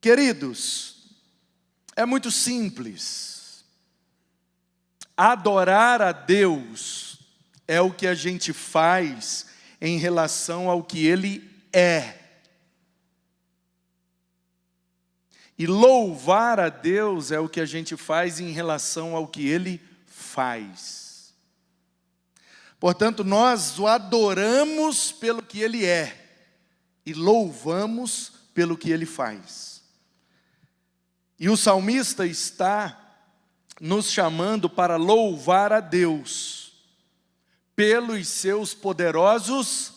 Queridos, é muito simples. Adorar a Deus é o que a gente faz em relação ao que Ele é. E louvar a Deus é o que a gente faz em relação ao que Ele faz. Portanto, nós o adoramos pelo que Ele é e louvamos pelo que Ele faz. E o salmista está nos chamando para louvar a Deus pelos seus poderosos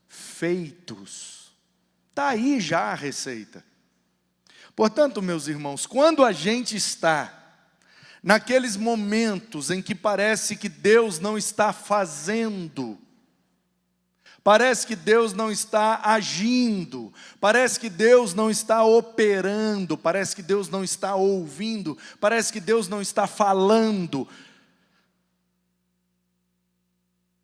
feitos. Está aí já a receita. Portanto, meus irmãos, quando a gente está naqueles momentos em que parece que Deus não está fazendo, parece que Deus não está agindo, parece que Deus não está operando, parece que Deus não está ouvindo, parece que Deus não está falando,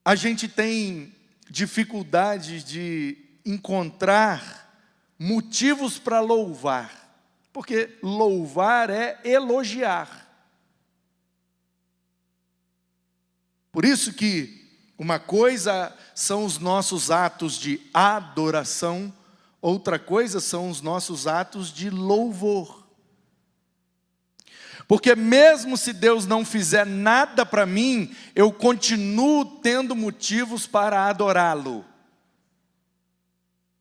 a gente tem dificuldade de encontrar motivos para louvar. Porque louvar é elogiar. Por isso que uma coisa são os nossos atos de adoração, outra coisa são os nossos atos de louvor. Porque mesmo se Deus não fizer nada para mim, eu continuo tendo motivos para adorá-lo.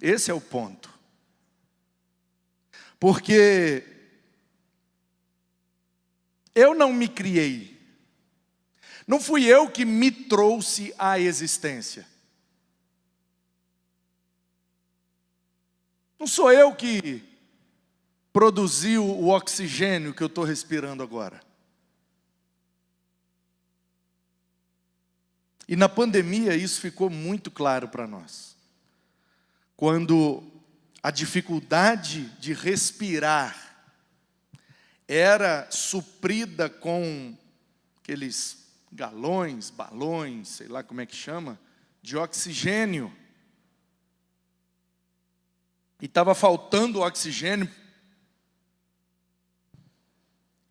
Esse é o ponto. Porque eu não me criei, não fui eu que me trouxe à existência, não sou eu que produzi o oxigênio que eu estou respirando agora. E na pandemia isso ficou muito claro para nós, quando a dificuldade de respirar era suprida com aqueles galões, balões, sei lá como é que chama, de oxigênio. E estava faltando oxigênio.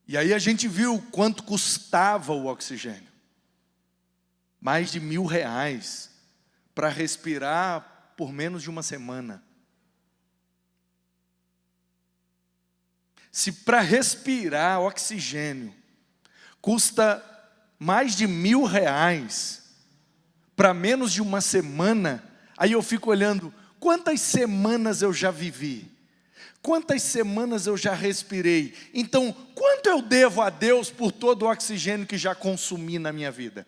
E aí a gente viu quanto custava o oxigênio. Mais de R$1.000 para respirar por menos de uma semana. Se para respirar oxigênio custa mais de R$1.000 para menos de uma semana, aí eu fico olhando, quantas semanas eu já vivi? Quantas semanas eu já respirei? Então, quanto eu devo a Deus por todo o oxigênio que já consumi na minha vida?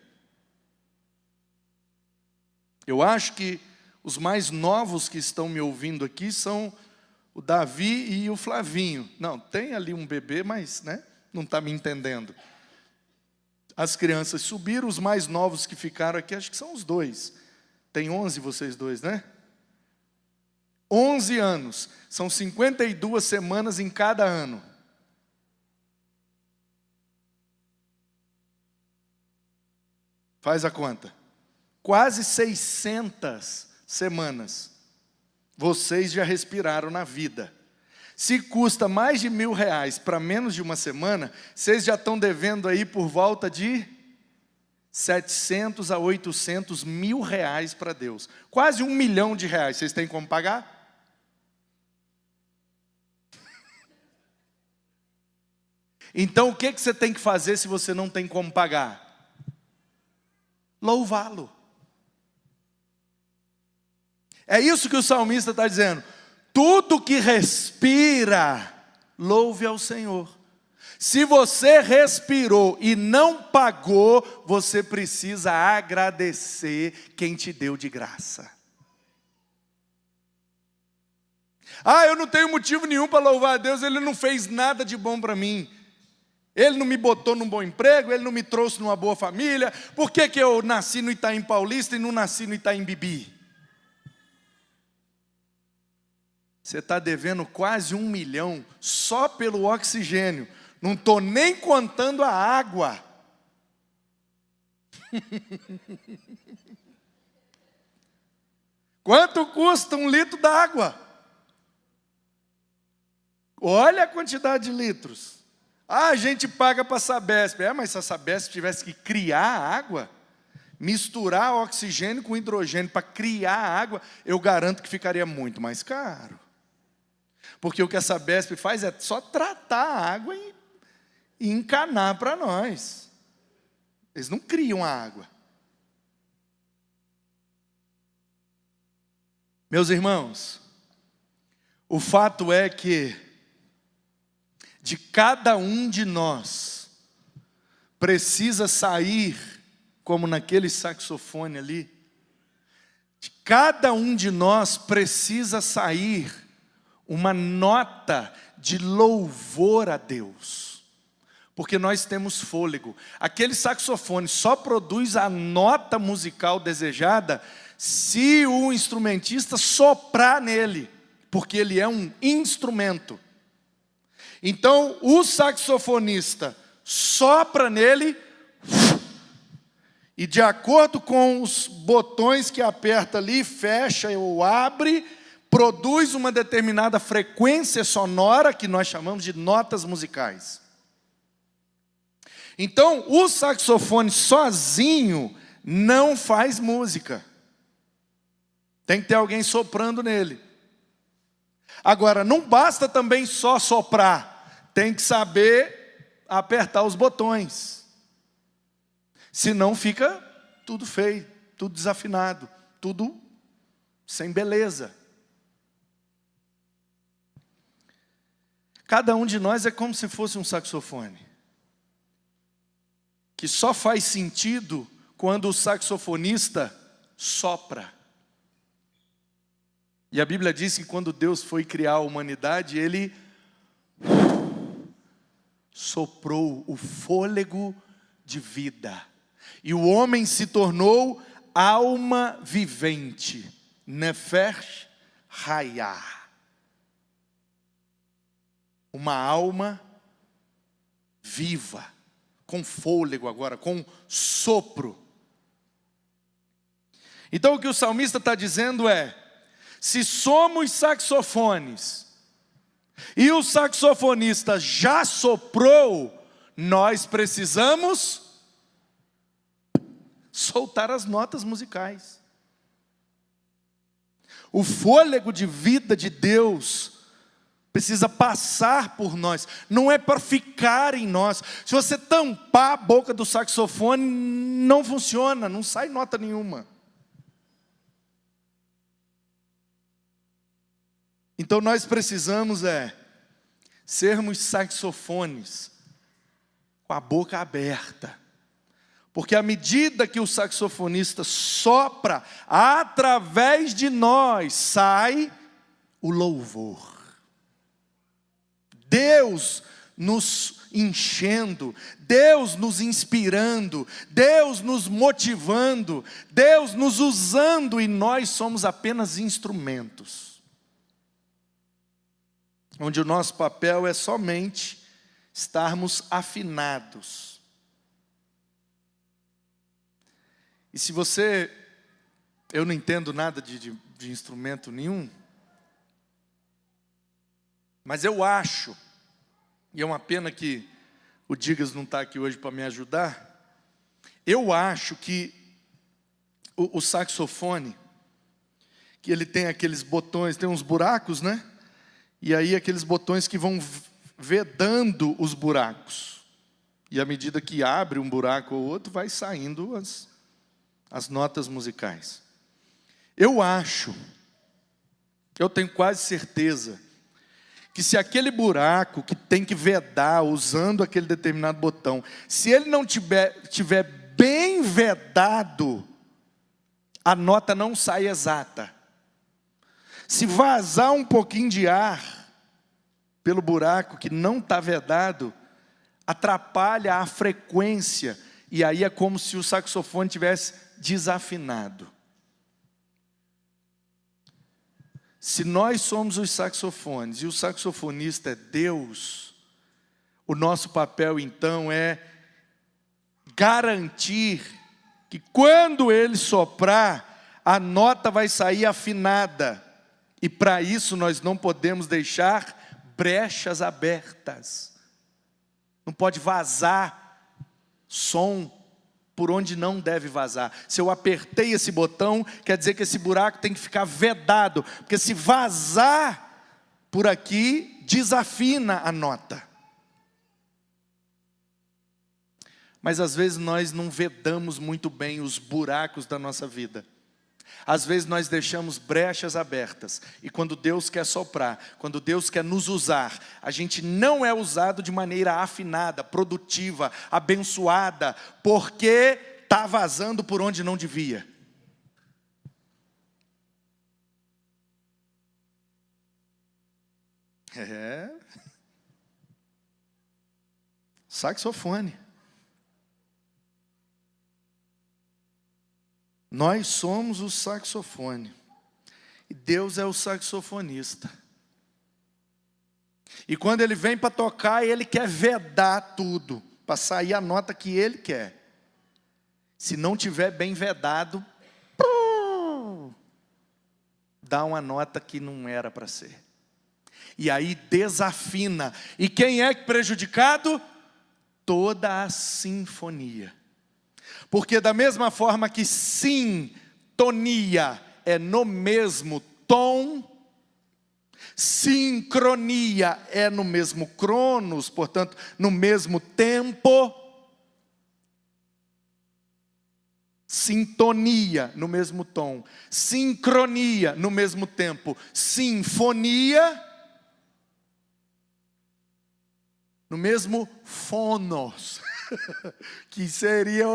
Eu acho que os mais novos que estão me ouvindo aqui são o Davi e o Flavinho. Não, tem ali um bebê, mas não está me entendendo. As crianças subiram, os mais novos que ficaram aqui, acho que são os dois. Tem 11 vocês dois, né? 11 anos, são 52 semanas em cada ano. Faz a conta. Quase 600 semanas. Vocês já respiraram na vida. Se custa mais de R$1.000 para menos de uma semana, vocês já estão devendo aí por volta de 700 a 800 mil reais para Deus. Quase R$1 milhão. Vocês têm como pagar? Então o que você tem que fazer se você não tem como pagar? Louvá-lo. É isso que o salmista está dizendo. Tudo que respira, louve ao Senhor. Se você respirou e não pagou, você precisa agradecer quem te deu de graça. Ah, eu não tenho motivo nenhum para louvar a Deus, Ele não fez nada de bom para mim. Ele não me botou num bom emprego, Ele não me trouxe numa boa família. Por que eu nasci no Itaim Paulista e não nasci no Itaim Bibi? Você está devendo quase R$1 milhão só pelo oxigênio. Não estou nem contando a água. Quanto custa 1 litro d'água? Olha a quantidade de litros. Ah, a gente paga para a Sabesp. Mas se a Sabesp tivesse que criar água, misturar oxigênio com hidrogênio para criar água, eu garanto que ficaria muito mais caro. Porque o que a Sabesp faz é só tratar a água e encanar para nós. Eles não criam a água. Meus irmãos, o fato é que de cada um de nós precisa sair, como naquele saxofone ali, de cada um de nós precisa sair uma nota de louvor a Deus, porque nós temos fôlego. Aquele saxofone só produz a nota musical desejada se o instrumentista soprar nele, porque ele é um instrumento. Então o saxofonista sopra nele, e de acordo com os botões que aperta ali, fecha ou abre, produz uma determinada frequência sonora que nós chamamos de notas musicais. Então, o saxofone sozinho não faz música. Tem que ter alguém soprando nele. Agora, não basta também só soprar, tem que saber apertar os botões. Senão fica tudo feio, tudo desafinado, tudo sem beleza. Cada um de nós é como se fosse um saxofone, que só faz sentido quando o saxofonista sopra. E a Bíblia diz que quando Deus foi criar a humanidade, Ele soprou o fôlego de vida. E o homem se tornou alma vivente. Nefesh Hayah. Uma alma viva, com fôlego agora, com sopro. Então o que o salmista está dizendo é: se somos saxofones, e o saxofonista já soprou, nós precisamos soltar as notas musicais. O fôlego de vida de Deus precisa passar por nós, não é para ficar em nós. Se você tampar a boca do saxofone, não funciona, não sai nota nenhuma. Então nós precisamos sermos saxofones com a boca aberta. Porque à medida que o saxofonista sopra, através de nós sai o louvor. Deus nos enchendo, Deus nos inspirando, Deus nos motivando, Deus nos usando, e nós somos apenas instrumentos. Onde o nosso papel é somente estarmos afinados. E se você, eu não entendo nada de instrumento nenhum, mas eu acho, e é uma pena que o Digas não está aqui hoje para me ajudar, eu acho que o saxofone, que ele tem aqueles botões, tem uns buracos, né? E aí aqueles botões que vão vedando os buracos. E à medida que abre um buraco ou outro, vai saindo as notas musicais. Eu tenho quase certeza, que se aquele buraco que tem que vedar, usando aquele determinado botão, se ele não tiver bem vedado, a nota não sai exata. Se vazar um pouquinho de ar pelo buraco que não está vedado, atrapalha a frequência, e aí é como se o saxofone tivesse desafinado. Se nós somos os saxofones e o saxofonista é Deus, o nosso papel então é garantir que quando Ele soprar, a nota vai sair afinada. E para isso nós não podemos deixar brechas abertas. Não pode vazar som por onde não deve vazar. Se eu apertei esse botão, quer dizer que esse buraco tem que ficar vedado, porque se vazar por aqui, desafina a nota. Mas às vezes nós não vedamos muito bem os buracos da nossa vida. Às vezes nós deixamos brechas abertas, e quando Deus quer soprar, quando Deus quer nos usar, a gente não é usado de maneira afinada, produtiva, abençoada, porque está vazando por onde não devia. Saxofone. Nós somos o saxofone, e Deus é o saxofonista. E quando Ele vem para tocar, Ele quer vedar tudo, para sair a nota que Ele quer. Se não tiver bem vedado, dá uma nota que não era para ser. E aí desafina. E quem é prejudicado? Toda a sinfonia. Porque da mesma forma que sintonia é no mesmo tom, sincronia é no mesmo cronos, portanto, no mesmo tempo, sintonia no mesmo tom, sincronia no mesmo tempo, sinfonia no mesmo fonos, que seria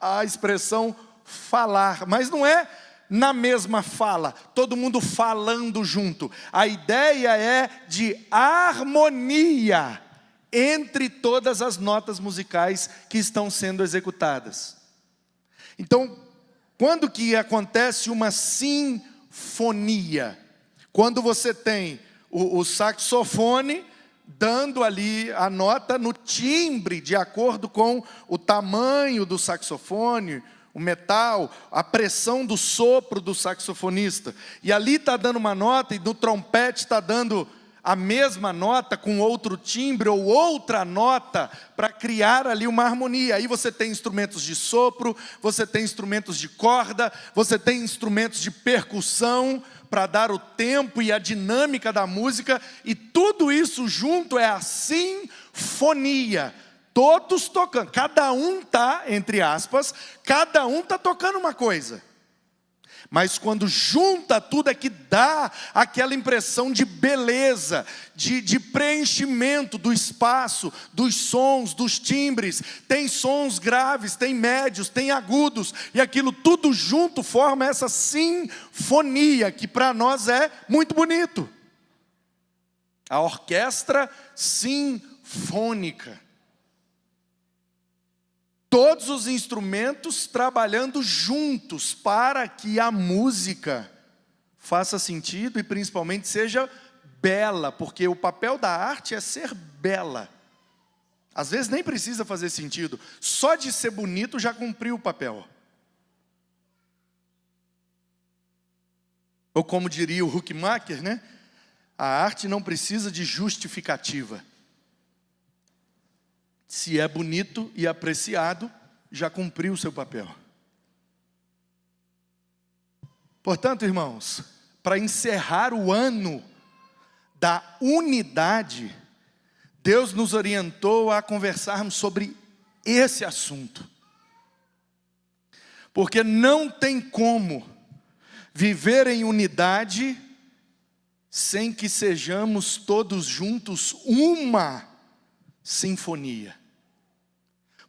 a expressão falar, mas não é na mesma fala, todo mundo falando junto. A ideia é de harmonia entre todas as notas musicais que estão sendo executadas. Então, quando que acontece uma sinfonia? Quando você tem o saxofone dando ali a nota no timbre, de acordo com o tamanho do saxofone, o metal, a pressão do sopro do saxofonista. E ali está dando uma nota, e no trompete está dando a mesma nota com outro timbre ou outra nota, para criar ali uma harmonia. Aí você tem instrumentos de sopro, você tem instrumentos de corda, você tem instrumentos de percussão, para dar o tempo e a dinâmica da música, e tudo isso junto é a sinfonia. Todos tocando, cada um está, entre aspas, cada um está tocando uma coisa. Mas quando junta tudo é que dá aquela impressão de beleza, de preenchimento do espaço, dos sons, dos timbres. Tem sons graves, tem médios, tem agudos, e aquilo tudo junto forma essa sinfonia, que para nós é muito bonito. A orquestra sinfônica. Todos os instrumentos trabalhando juntos para que a música faça sentido e principalmente seja bela, porque o papel da arte é ser bela. Às vezes nem precisa fazer sentido, só de ser bonito já cumpriu o papel. Ou como diria o Huckmacher, né? A arte não precisa de justificativa. Se é bonito e apreciado, já cumpriu o seu papel. Portanto, irmãos, para encerrar o ano da unidade, Deus nos orientou a conversarmos sobre esse assunto. Porque não tem como viver em unidade sem que sejamos todos juntos uma sinfonia.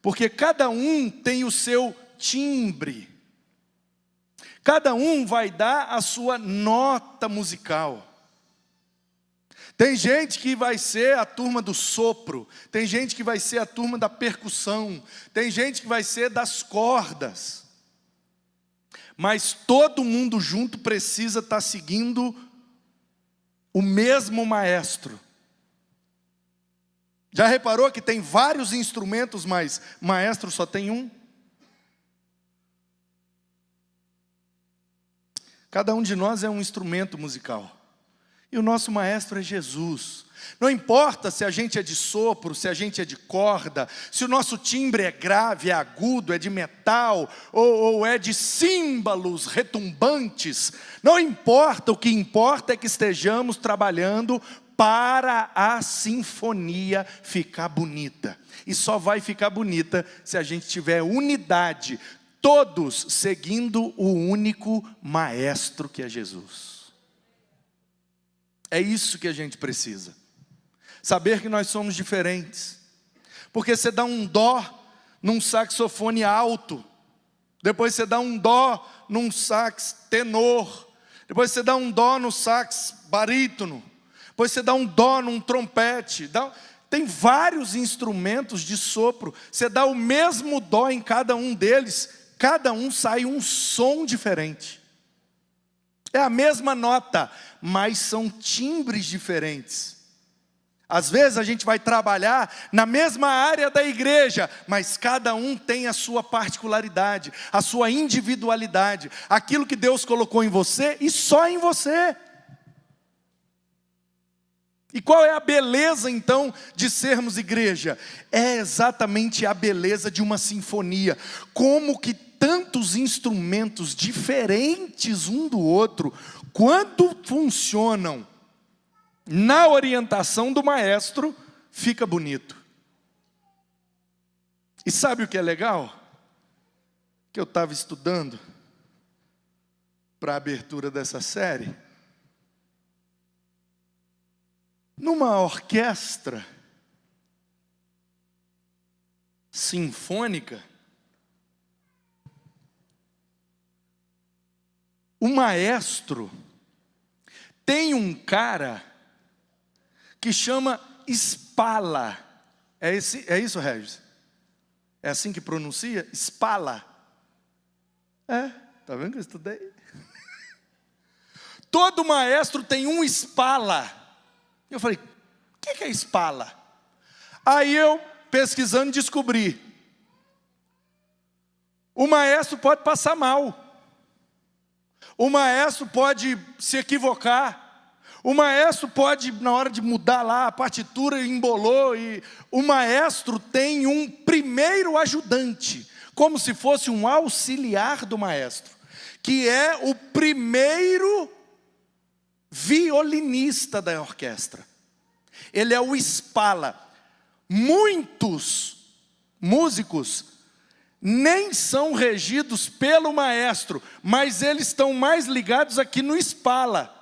Porque cada um tem o seu timbre. Cada um vai dar a sua nota musical. Tem gente que vai ser a turma do sopro, tem gente que vai ser a turma da percussão, tem gente que vai ser das cordas. Mas todo mundo junto precisa estar seguindo o mesmo maestro. Já reparou que tem vários instrumentos, mas maestro só tem um? Cada um de nós é um instrumento musical. E o nosso maestro é Jesus. Não importa se a gente é de sopro, se a gente é de corda, se o nosso timbre é grave, é agudo, é de metal, ou é de símbolos retumbantes. Não importa, o que importa é que estejamos trabalhando para a sinfonia ficar bonita. E só vai ficar bonita se a gente tiver unidade, todos seguindo o único maestro que é Jesus. É isso que a gente precisa. Saber que nós somos diferentes. Porque você dá um dó num saxofone alto, depois você dá um dó num sax tenor, depois você dá um dó no sax barítono, depois você dá um dó num trompete. Tem vários instrumentos de sopro, você dá o mesmo dó em cada um deles, cada um sai um som diferente. É a mesma nota, mas são timbres diferentes. Às vezes a gente vai trabalhar na mesma área da igreja, mas cada um tem a sua particularidade, a sua individualidade, aquilo que Deus colocou em você e só em você. E qual é a beleza então de sermos igreja? É exatamente a beleza de uma sinfonia. Como que tantos instrumentos diferentes um do outro, quando funcionam na orientação do maestro, fica bonito. E sabe o que é legal? Que eu estava estudando para a abertura dessa série. Numa orquestra sinfônica, o maestro tem um cara que chama Spala. É isso, Regis? É assim que pronuncia? Spala. Tá vendo que eu estudei? Todo maestro tem um Spala. Eu falei, o que é Spala? Aí eu, pesquisando, descobri. O maestro pode passar mal. O maestro pode se equivocar. O maestro pode, na hora de mudar lá a partitura, embolou. E o maestro tem um primeiro ajudante, como se fosse um auxiliar do maestro, que é o primeiro violinista da orquestra. Ele é o Spala. Muitos músicos nem são regidos pelo maestro, mas eles estão mais ligados aqui no Spala.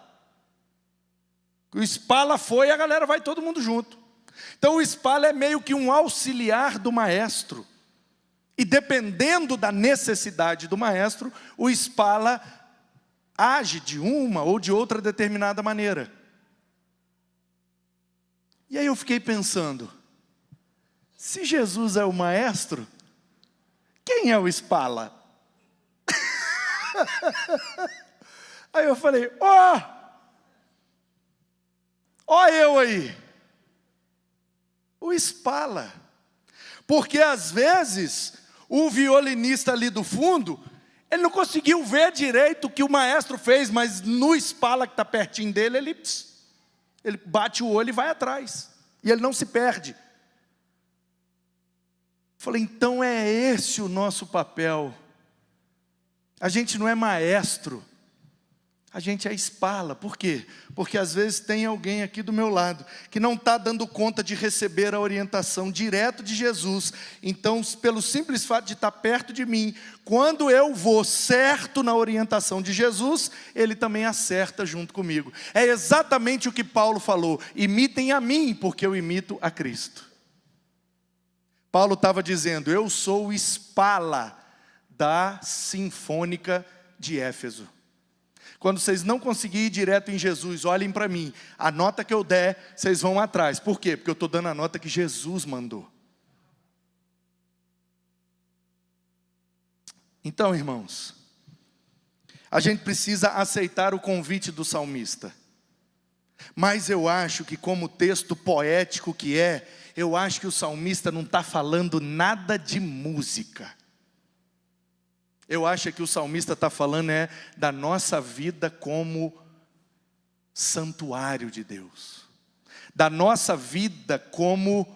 O Spala foi, a galera vai todo mundo junto. Então o Spala é meio que um auxiliar do maestro. E dependendo da necessidade do maestro, o Spala age de uma ou de outra determinada maneira. E aí eu fiquei pensando, se Jesus é o maestro, quem é o Spala? Aí eu falei, ó eu aí, o Spala. Porque às vezes, o violinista ali do fundo, ele não conseguiu ver direito o que o maestro fez, mas no Spala que está pertinho dele, ele bate o olho e vai atrás. E ele não se perde. Falei, então é esse o nosso papel. A gente não é maestro, a gente é Spala. Por quê? Porque às vezes tem alguém aqui do meu lado que não está dando conta de receber a orientação direto de Jesus. Então, pelo simples fato de estar perto de mim, quando eu vou certo na orientação de Jesus, ele também acerta junto comigo. É exatamente o que Paulo falou: imitem a mim, porque eu imito a Cristo. Paulo estava dizendo, eu sou o Spala da Sinfônica de Éfeso. Quando vocês não conseguirem ir direto em Jesus, olhem para mim. A nota que eu der, vocês vão atrás. Por quê? Porque eu estou dando a nota que Jesus mandou. Então, irmãos, a gente precisa aceitar o convite do salmista. Mas eu acho que, como texto poético que é, eu acho que o salmista não está falando nada de música. Eu acho que o salmista está falando da nossa vida como santuário de Deus. da nossa vida como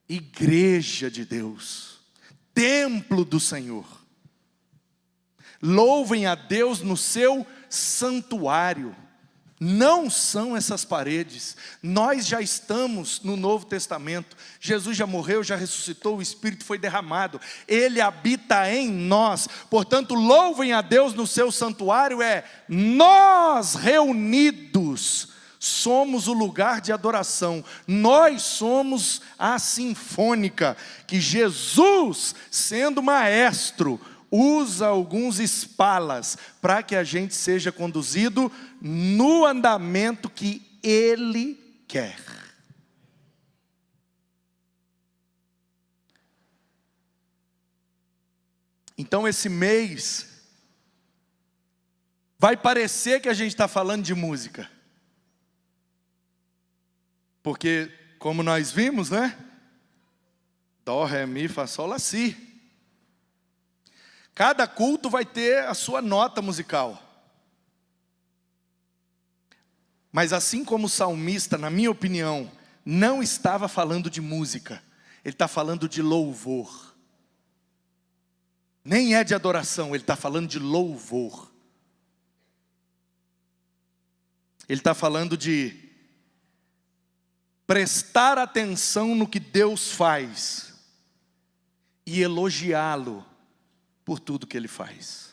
igreja de Deus, templo do Senhor. Louvem a Deus no seu santuário. Não são essas paredes. Nós já estamos no Novo Testamento. Jesus já morreu, já ressuscitou, o Espírito foi derramado. Ele habita em nós. Portanto, louvem a Deus no seu santuário. Nós reunidos somos o lugar de adoração. Nós somos a sinfônica que Jesus, sendo maestro, usa alguns espalas para que a gente seja conduzido no andamento que Ele quer. Então esse mês vai parecer que a gente está falando de música, porque como nós vimos, né? Dó, ré, mi, fá, sol, lá, si. Cada culto vai ter a sua nota musical. Mas assim como o salmista, na minha opinião, não estava falando de música, ele está falando de louvor. Nem é de adoração, ele está falando de louvor. Ele está falando de prestar atenção no que Deus faz e elogiá-lo por tudo que Ele faz.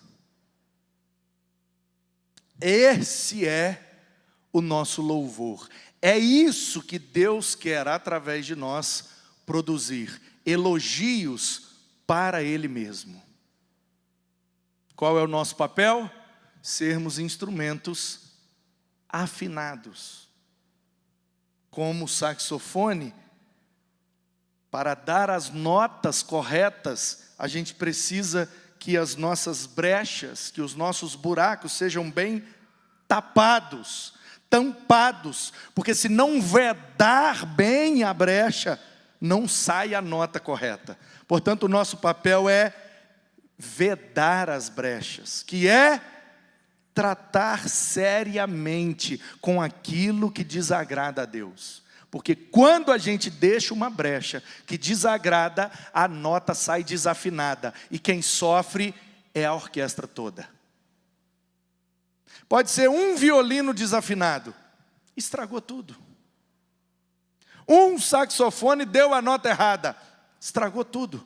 Esse é o nosso louvor. É isso que Deus quer, através de nós, produzir elogios para Ele mesmo. Qual é o nosso papel? Sermos instrumentos afinados. Como o saxofone, para dar as notas corretas, a gente precisa que as nossas brechas, que os nossos buracos sejam bem tapados, tampados, porque se não vedar bem a brecha, não sai a nota correta. Portanto, o nosso papel é vedar as brechas, que é tratar seriamente com aquilo que desagrada a Deus. Porque quando a gente deixa uma brecha que desagrada, a nota sai desafinada. E quem sofre é a orquestra toda. Pode ser um violino desafinado, estragou tudo. Um saxofone deu a nota errada, estragou tudo.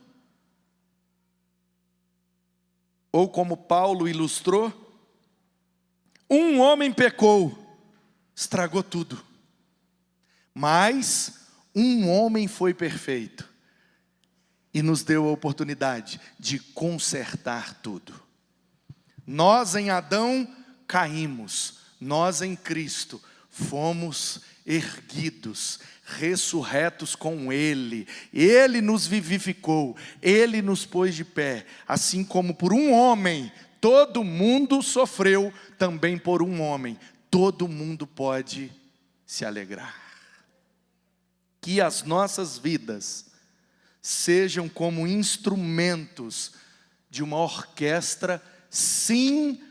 Ou como Paulo ilustrou, um homem pecou, estragou tudo. Mas um homem foi perfeito e nos deu a oportunidade de consertar tudo. Nós em Adão caímos, nós em Cristo fomos erguidos, ressurretos com Ele. Ele nos vivificou, Ele nos pôs de pé. Assim como por um homem todo mundo sofreu, também por um homem todo mundo pode se alegrar. Que as nossas vidas sejam como instrumentos de uma orquestra sinfônica.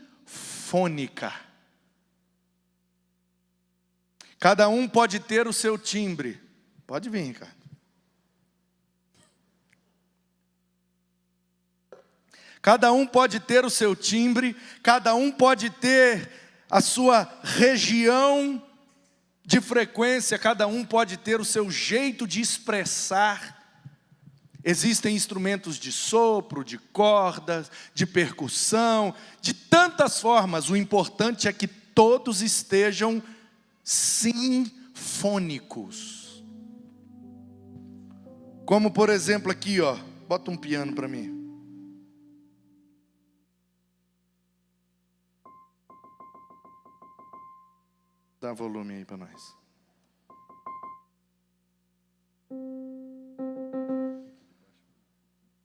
Cada um pode ter o seu timbre. Pode vir, Ricardo. Cada um pode ter o seu timbre, cada um pode ter a sua região de frequência, cada um pode ter o seu jeito de expressar. Existem instrumentos de sopro, de cordas, de percussão, de tantas formas. O importante é que todos estejam sinfônicos. Como por exemplo aqui, ó, bota um piano para mim. Dá volume aí para nós.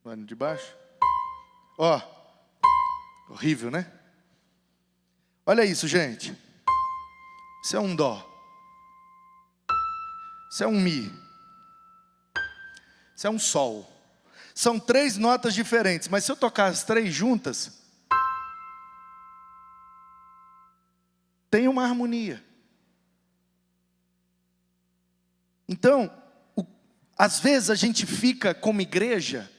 Vai no de baixo. Ó, horrível, né? Olha isso, gente. Isso é um dó. Isso é um mi. Isso é um sol. São 3 notas diferentes, mas se eu tocar as 3 juntas, tem uma harmonia. Então, às vezes a gente fica como igreja,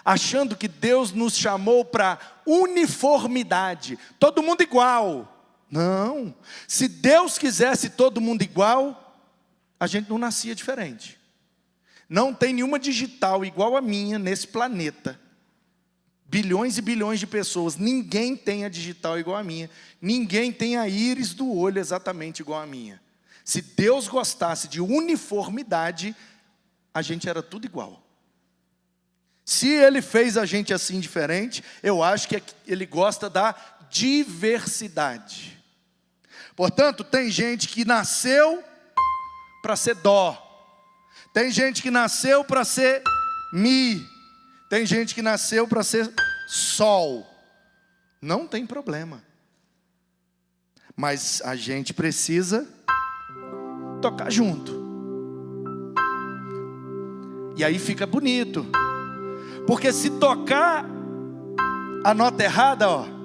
achando que Deus nos chamou para uniformidade, todo mundo igual. Não, se Deus quisesse todo mundo igual, a gente não nascia diferente. Não tem nenhuma digital igual a minha nesse planeta. Bilhões e bilhões de pessoas, ninguém tem a digital igual a minha. Ninguém tem a íris do olho exatamente igual a minha. Se Deus gostasse de uniformidade, a gente era tudo igual. Se Ele fez a gente assim diferente, eu acho que Ele gosta da diversidade. Portanto, tem gente que nasceu para ser dó. Tem gente que nasceu para ser mi. Tem gente que nasceu para ser sol. Não tem problema. Mas a gente precisa tocar junto. E aí fica bonito. Porque se tocar a nota errada, ó.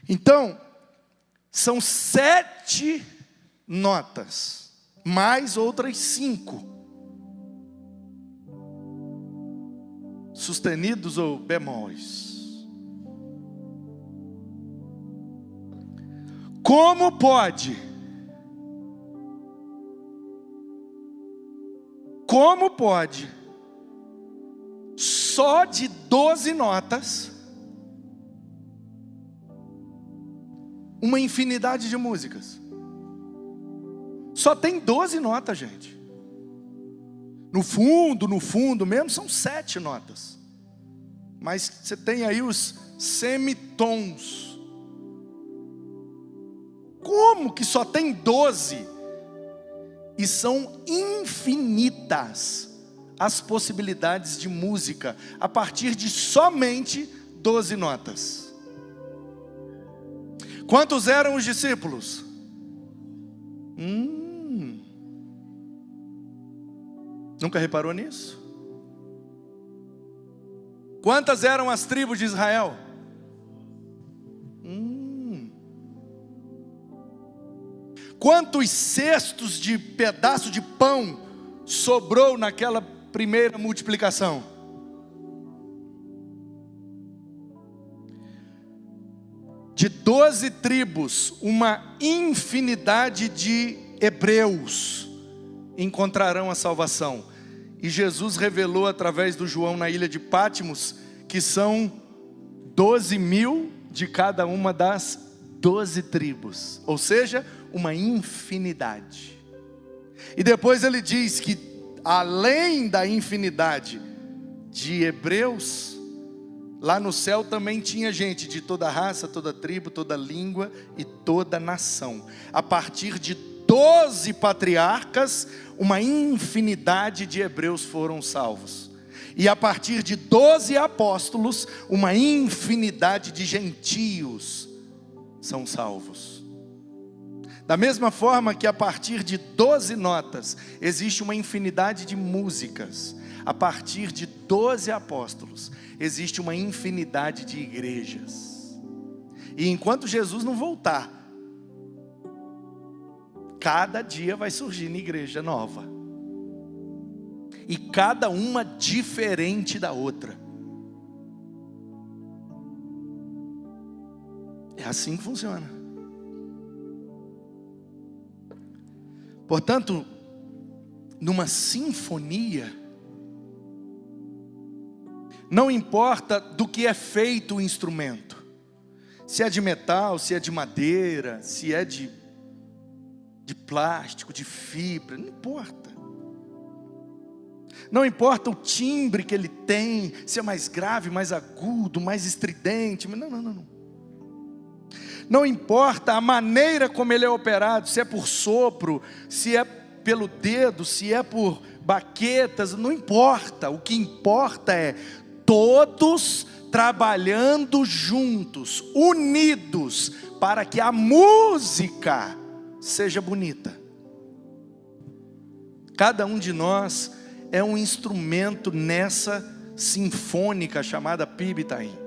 Então, são 7 notas, mais outras 5. Sustenidos ou bemóis. Como pode? Como pode? Só de 12 notas, uma infinidade de músicas. Só tem 12 notas, gente. No fundo mesmo são 7 notas. Mas você tem aí os semitons. Como que só tem 12? E são infinitas as possibilidades de música a partir de somente 12 notas. Quantos eram os discípulos? Nunca reparou nisso? Quantas eram as tribos de Israel? Quantos cestos de pedaço de pão sobrou naquela primeira multiplicação? De 12 tribos, uma infinidade de hebreus encontrarão a salvação. E Jesus revelou através do João na ilha de Pátimos, que são 12.000 de cada uma das 12 tribos. Ou seja, uma infinidade. E depois ele diz que além da infinidade de hebreus, lá no céu também tinha gente de toda raça, toda tribo, toda língua e toda nação. A partir de 12 patriarcas, uma infinidade de hebreus foram salvos. E a partir de 12 apóstolos, uma infinidade de gentios são salvos. Da mesma forma que a partir de 12 notas, existe uma infinidade de músicas. A partir de 12 apóstolos, existe uma infinidade de igrejas. E enquanto Jesus não voltar, cada dia vai surgindo igreja nova. E cada uma diferente da outra. É assim que funciona. Portanto, numa sinfonia, não importa do que é feito o instrumento, se é de metal, se é de madeira, se é de plástico, de fibra, não importa. Não importa o timbre que ele tem, se é mais grave, mais agudo, mais estridente, não. Não importa a maneira como ele é operado, se é por sopro, se é pelo dedo, se é por baquetas, não importa. O que importa é todos trabalhando juntos, unidos, para que a música seja bonita. Cada um de nós é um instrumento nessa sinfônica chamada Pibitaim.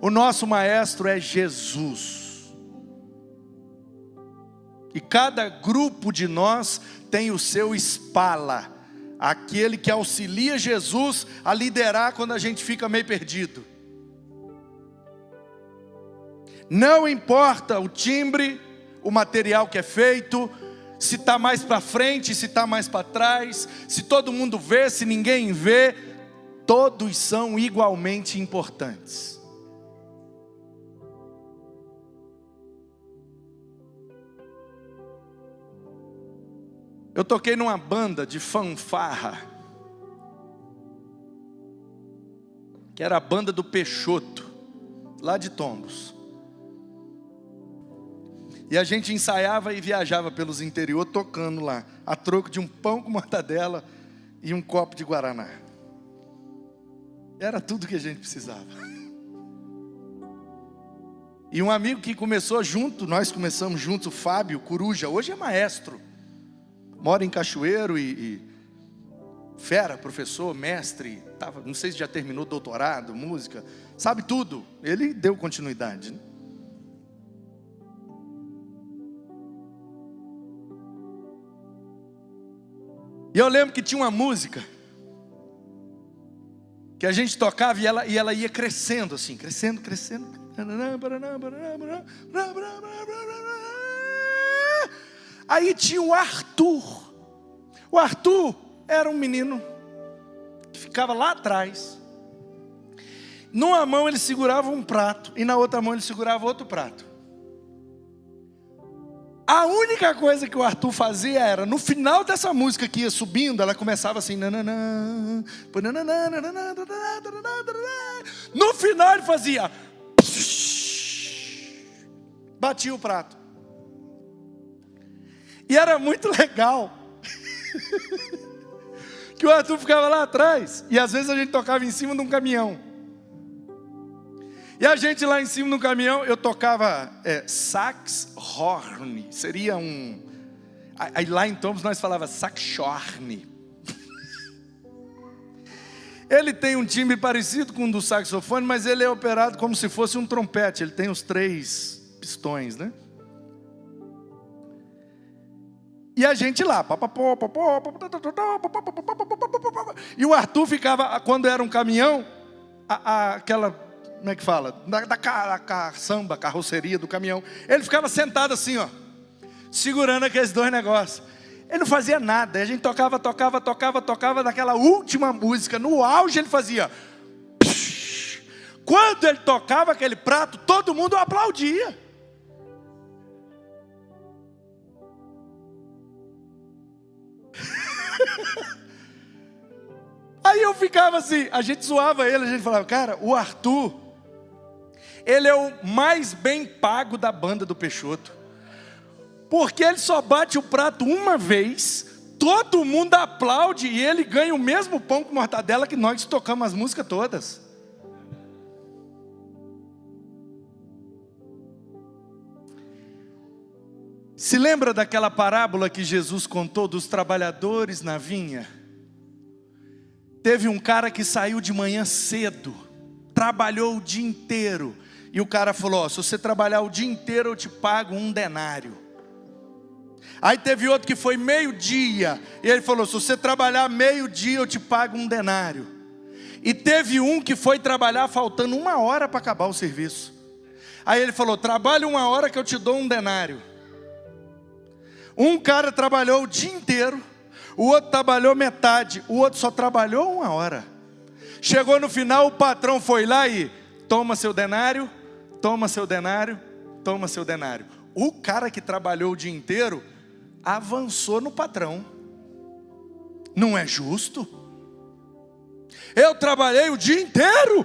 O nosso maestro é Jesus. E cada grupo de nós tem o seu espala, aquele que auxilia Jesus a liderar quando a gente fica meio perdido. Não importa o timbre, o material que é feito, se está mais para frente, se está mais para trás, se todo mundo vê, se ninguém vê, todos são igualmente importantes. Eu toquei numa banda de fanfarra, que era a banda do Peixoto, lá de Tombos. E a gente ensaiava e viajava pelos interior tocando lá, a troco de um pão com mortadela e um copo de guaraná. Era tudo que a gente precisava. E um amigo que começou junto, nós começamos juntos, o Fábio Coruja, hoje é maestro. Mora em Cachoeiro e fera, professor, mestre, não sei se já terminou doutorado, música, sabe tudo. Ele deu continuidade, né? E eu lembro que tinha uma música que a gente tocava e ela ia crescendo assim, crescendo. Aí tinha o Arthur. O Arthur era um menino que ficava lá atrás. Numa mão ele segurava um prato e na outra mão ele segurava outro prato. A única coisa que o Arthur fazia era, no final dessa música que ia subindo, ela começava assim. No final ele fazia, batia o prato. E era muito legal que o Arthur ficava lá atrás e às vezes a gente tocava em cima de um caminhão. E a gente lá em cima no caminhão, eu tocava sax-horn, seria um... Aí lá em Tombos nós falava saxhorn. Ele tem um timbre parecido com o do saxofone, mas ele é operado como se fosse um trompete. Ele tem os 3 pistões, né? E a gente lá. E o Arthur ficava, quando era um caminhão, aquela... Como é que fala? Da samba, carroceria do caminhão. Ele ficava sentado assim, ó, segurando aqueles 2 negócios. Ele não fazia nada. A gente tocava daquela última música. No auge ele fazia. Quando ele tocava aquele prato, todo mundo aplaudia. Aí eu ficava assim, a gente zoava ele, a gente falava, cara, o Arthur, ele é o mais bem pago da banda do Peixoto. Porque ele só bate o prato uma vez, todo mundo aplaude e ele ganha o mesmo pão com mortadela que nós tocamos as músicas todas. Se lembra daquela parábola que Jesus contou dos trabalhadores na vinha? Teve um cara que saiu de manhã cedo, trabalhou o dia inteiro. E o cara falou, se você trabalhar o dia inteiro eu te pago 1 denário. Aí teve outro que foi meio-dia. E ele falou, se você trabalhar meio-dia eu te pago 1 denário. E teve um que foi trabalhar faltando 1 hora para acabar o serviço. Aí ele falou, trabalhe 1 hora que eu te dou 1 denário. Um cara trabalhou o dia inteiro. O outro trabalhou metade. O outro só trabalhou 1 hora. Chegou no final, o patrão foi lá e... Toma seu denário, toma seu denário, toma seu denário. O cara que trabalhou o dia inteiro avançou no patrão. Não é justo? Eu trabalhei o dia inteiro.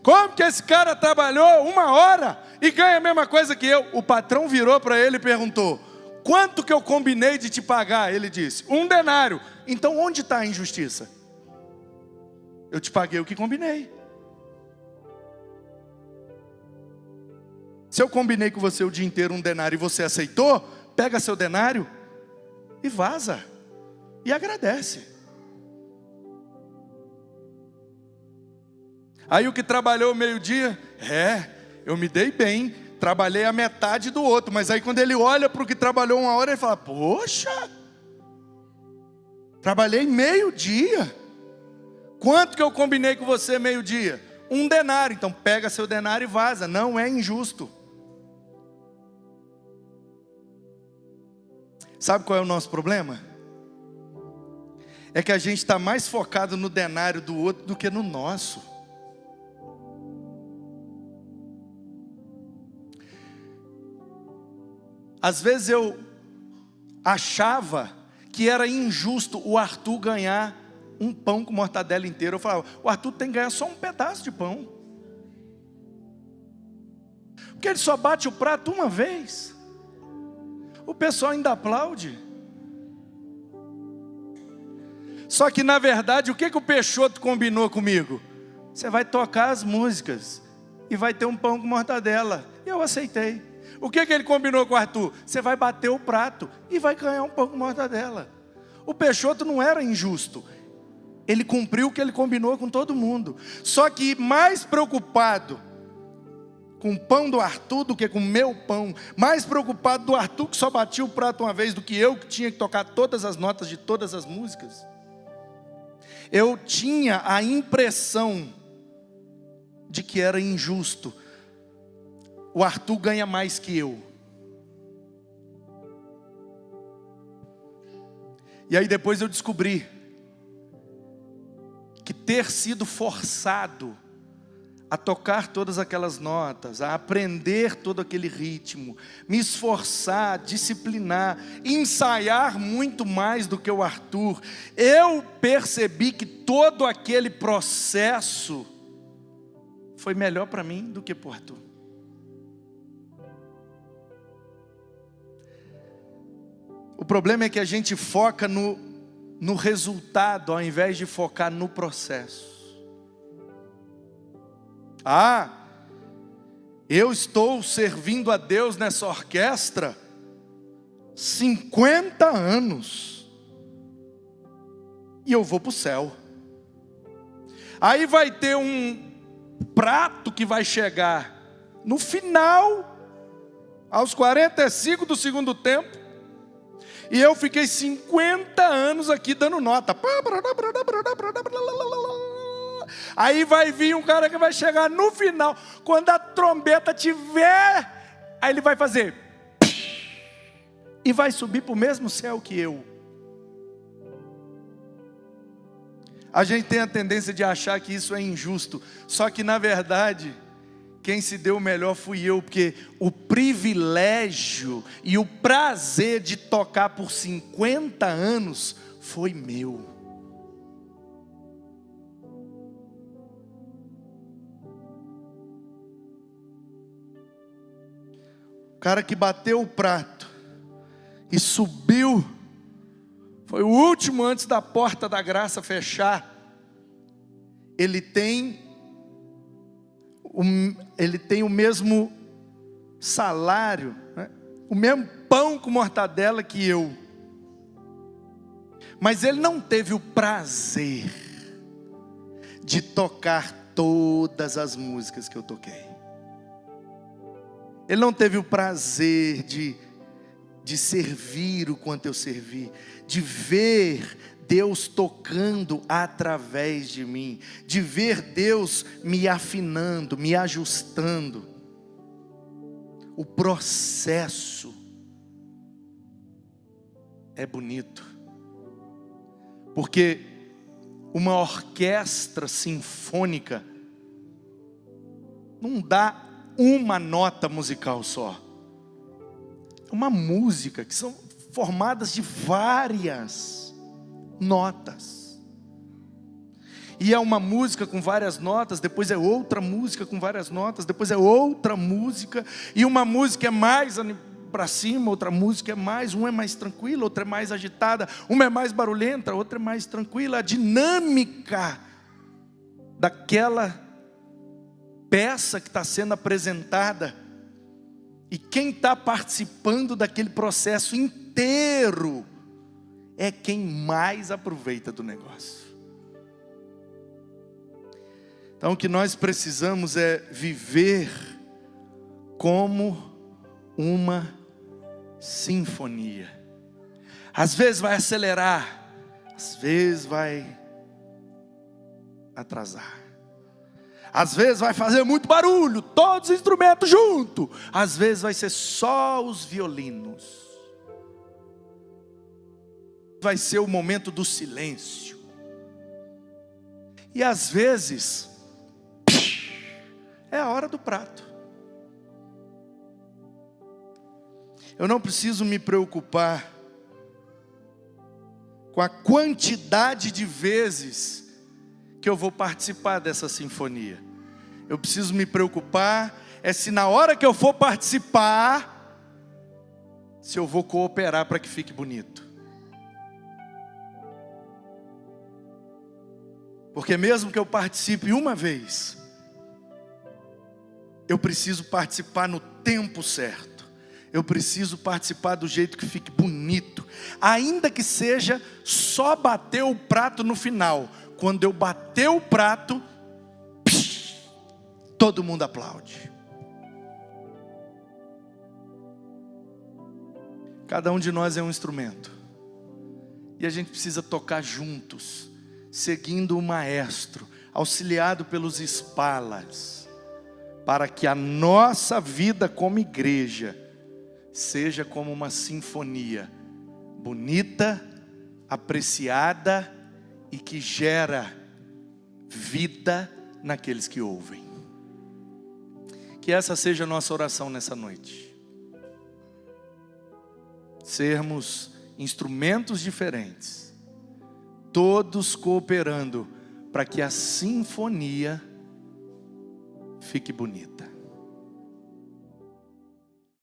Como que esse cara trabalhou 1 hora e ganha a mesma coisa que eu? O patrão virou para ele e perguntou, quanto que eu combinei de te pagar? Ele disse, 1 denário. Então onde está a injustiça? Eu te paguei o que combinei. Se eu combinei com você o dia inteiro 1 denário e você aceitou, pega seu denário e vaza. E agradece. Aí o que trabalhou meio-dia, eu me dei bem, trabalhei a metade do outro. Mas aí quando ele olha para o que trabalhou 1 hora, ele fala: poxa, trabalhei meio-dia. Quanto que eu combinei com você meio-dia? 1 denário. Então pega seu denário e vaza. Não é injusto. Sabe qual é o nosso problema? É que a gente está mais focado no denário do outro do que no nosso. Às vezes eu achava que era injusto o Arthur ganhar um pão com mortadela inteiro. Eu falava: o Arthur tem que ganhar só um pedaço de pão, porque ele só bate o prato uma vez. O pessoal ainda aplaude. Só que na verdade, o que o Peixoto combinou comigo? Você vai tocar as músicas e vai ter um pão com mortadela. E eu aceitei. O que ele combinou com o Arthur? Você vai bater o prato e vai ganhar um pão com mortadela. O Peixoto não era injusto. Ele cumpriu o que ele combinou com todo mundo. Só que mais preocupado com o pão do Arthur do que com o meu pão. Mais preocupado do Arthur, que só batia o prato uma vez, do que eu, que tinha que tocar todas as notas de todas as músicas. Eu tinha a impressão de que era injusto. O Arthur ganha mais que eu. E aí depois eu descobri que ter sido forçado a tocar todas aquelas notas, a aprender todo aquele ritmo, me esforçar, disciplinar, ensaiar muito mais do que o Arthur, eu percebi que todo aquele processo foi melhor para mim do que para o Arthur. O problema é que a gente foca no resultado, ao invés de focar no processo. Eu estou servindo a Deus nessa orquestra 50 anos. E eu vou para o céu. Aí vai ter um prato que vai chegar no final, aos 45 do segundo tempo. E eu fiquei 50 anos aqui dando nota. Aí vai vir um cara que vai chegar no final, quando a trombeta tiver, aí ele vai fazer e vai subir para o mesmo céu que eu. A gente tem a tendência de achar que isso é injusto, só que na verdade quem se deu melhor fui eu, porque o privilégio e o prazer de tocar por 50 anos foi meu. O cara que bateu o prato e subiu, foi o último antes da porta da graça fechar. Ele tem o mesmo salário, né? O mesmo pão com mortadela que eu. Mas ele não teve o prazer de tocar todas as músicas que eu toquei. Ele não teve o prazer de servir o quanto eu servi, de ver Deus tocando através de mim, de ver Deus me afinando, me ajustando. O processo é bonito, porque uma orquestra sinfônica não dá uma nota musical só. É uma música que são formadas de várias notas. E é uma música com várias notas, depois é outra música com várias notas, depois é outra música, e uma música é mais para cima, outra música é mais, uma é mais tranquila, outra é mais agitada, uma é mais barulhenta, outra é mais tranquila. A dinâmica daquela peça que está sendo apresentada, e quem está participando daquele processo inteiro é quem mais aproveita do negócio. Então o que nós precisamos é viver como uma sinfonia. Às vezes vai acelerar, às vezes vai atrasar. Às vezes vai fazer muito barulho, todos os instrumentos juntos. Às vezes vai ser só os violinos. Vai ser o momento do silêncio. E às vezes é a hora do prato. Eu não preciso me preocupar com a quantidade de vezes que eu vou participar dessa sinfonia. Eu preciso me preocupar se na hora que eu for participar, se eu vou cooperar para que fique bonito. Porque mesmo que eu participe uma vez, eu preciso participar no tempo certo. Eu preciso participar do jeito que fique bonito. Ainda que seja só bater o prato no final. Quando eu bater o prato, todo mundo aplaude. Cada um de nós é um instrumento. E a gente precisa tocar juntos, seguindo o maestro, auxiliado pelos espalas, para que a nossa vida como igreja seja como uma sinfonia, bonita, apreciada e que gera vida naqueles que ouvem. Que essa seja a nossa oração nessa noite. Sermos instrumentos diferentes, todos cooperando para que a sinfonia fique bonita.